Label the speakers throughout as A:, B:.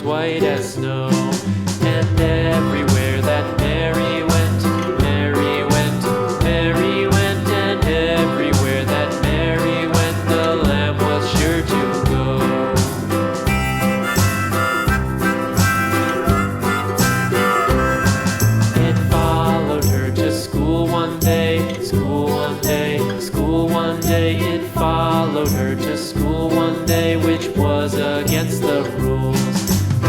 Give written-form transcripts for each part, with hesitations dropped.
A: white as snow. And everywhere that Mary went, Mary went, Mary went, and everywhere that Mary went, the lamb was sure to go. It followed her to school one day, school one day, school one day. It followed her to school one day, which was against the rules.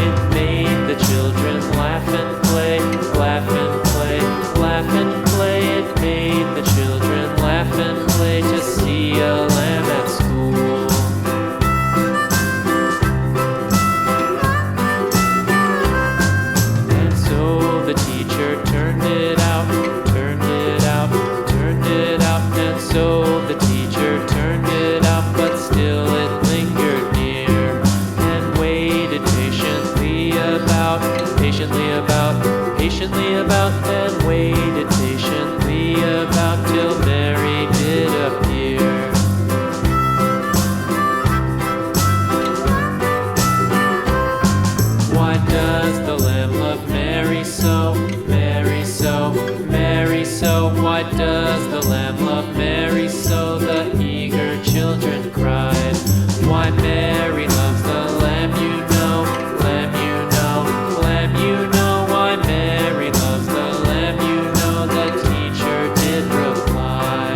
A: It made the children laugh and play, laugh and play, laugh and play. It made the children laugh and play to see a lamb at school. And so the teacher turned it out, turned it out, turned it out. And so the teacher turned it out, but still it lingered near and waited patiently about, patiently about, and waited patiently about till Mary did appear. Why does the lamb love Mary so, Mary so, Mary so? Why does the lamb love Mary so? The eager children cried. Why Mary loves the lamb, you know, lamb, you know, lamb, you know. Why Mary loves the lamb, you know, the teacher did reply.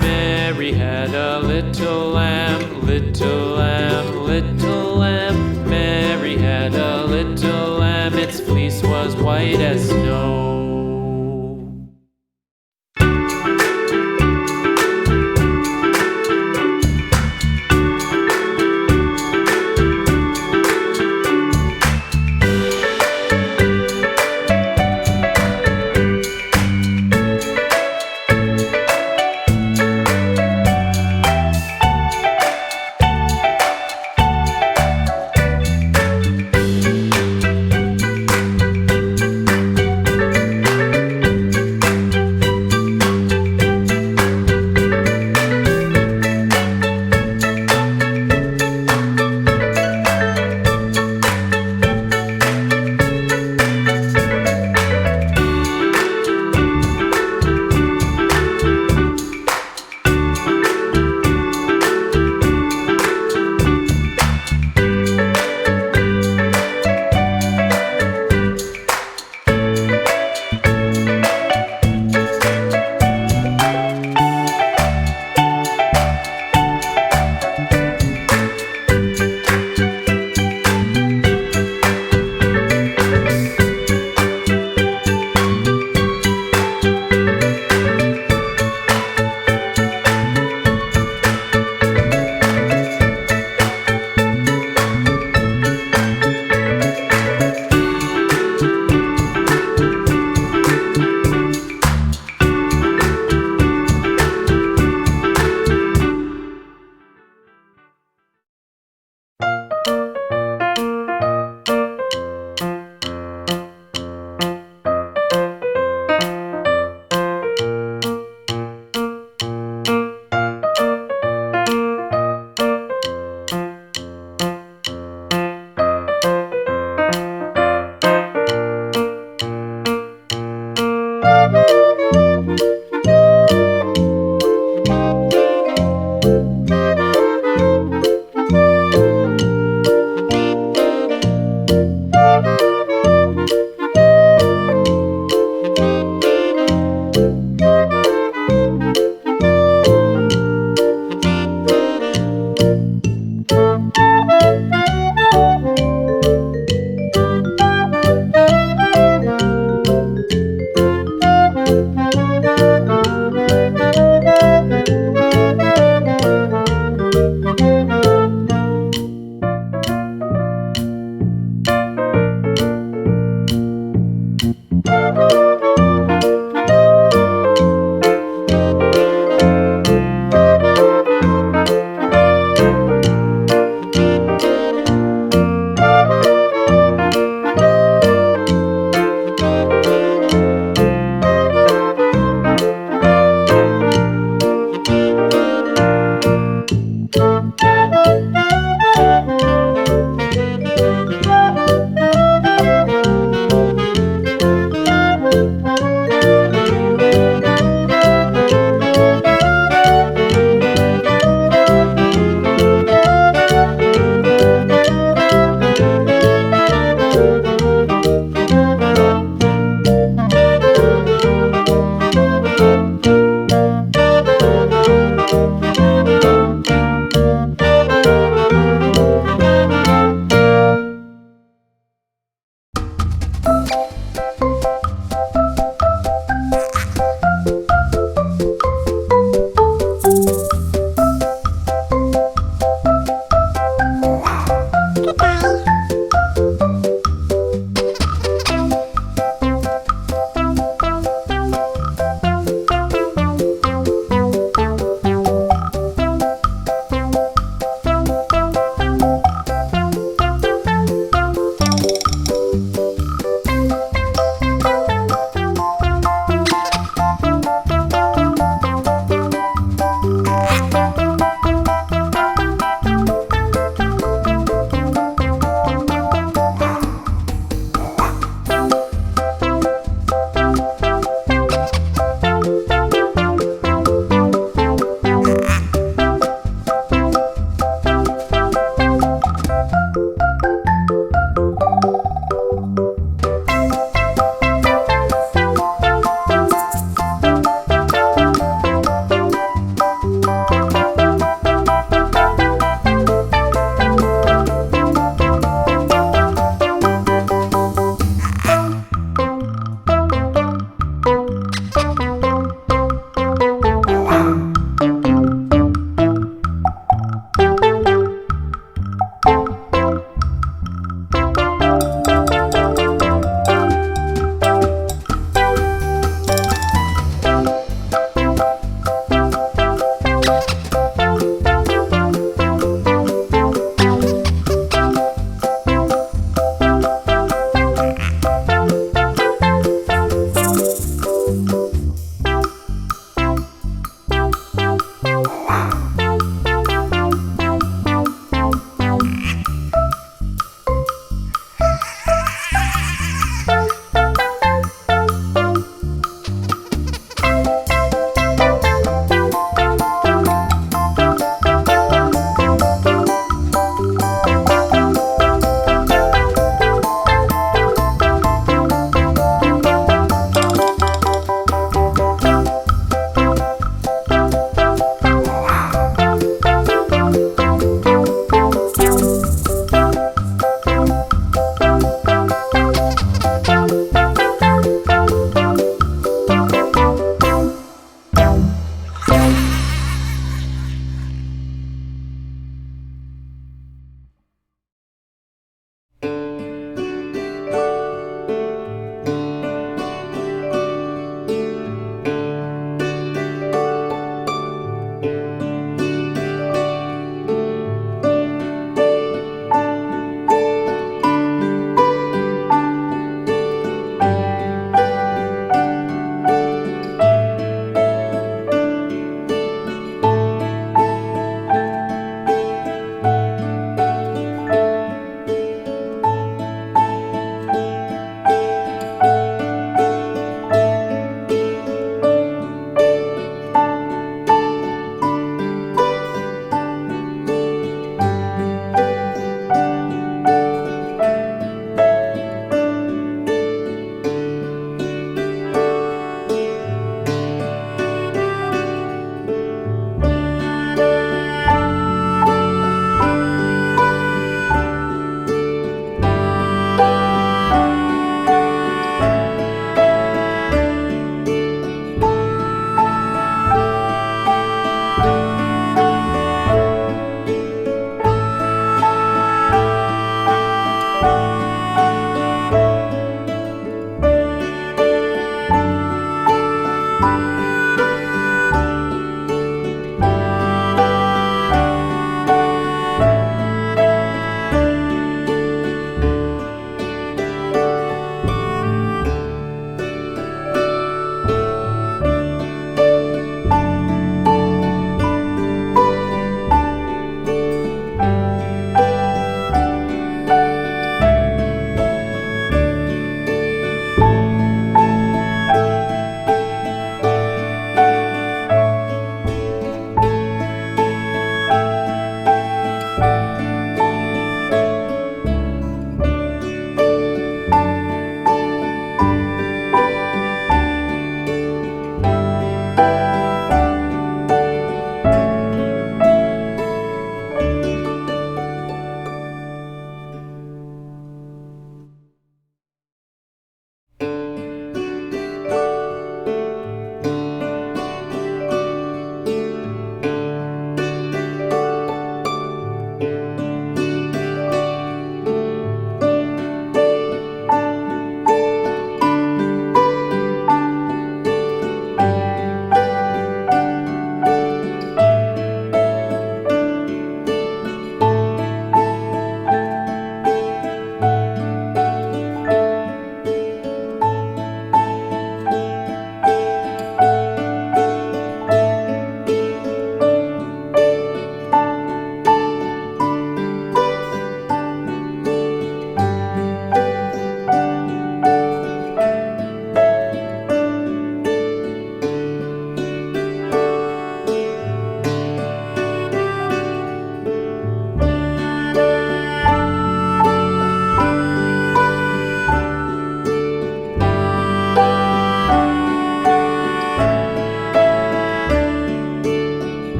A: Mary had a little lamb, little lamb, little lamb. Mary had a little lamb, its fleece was white as snow.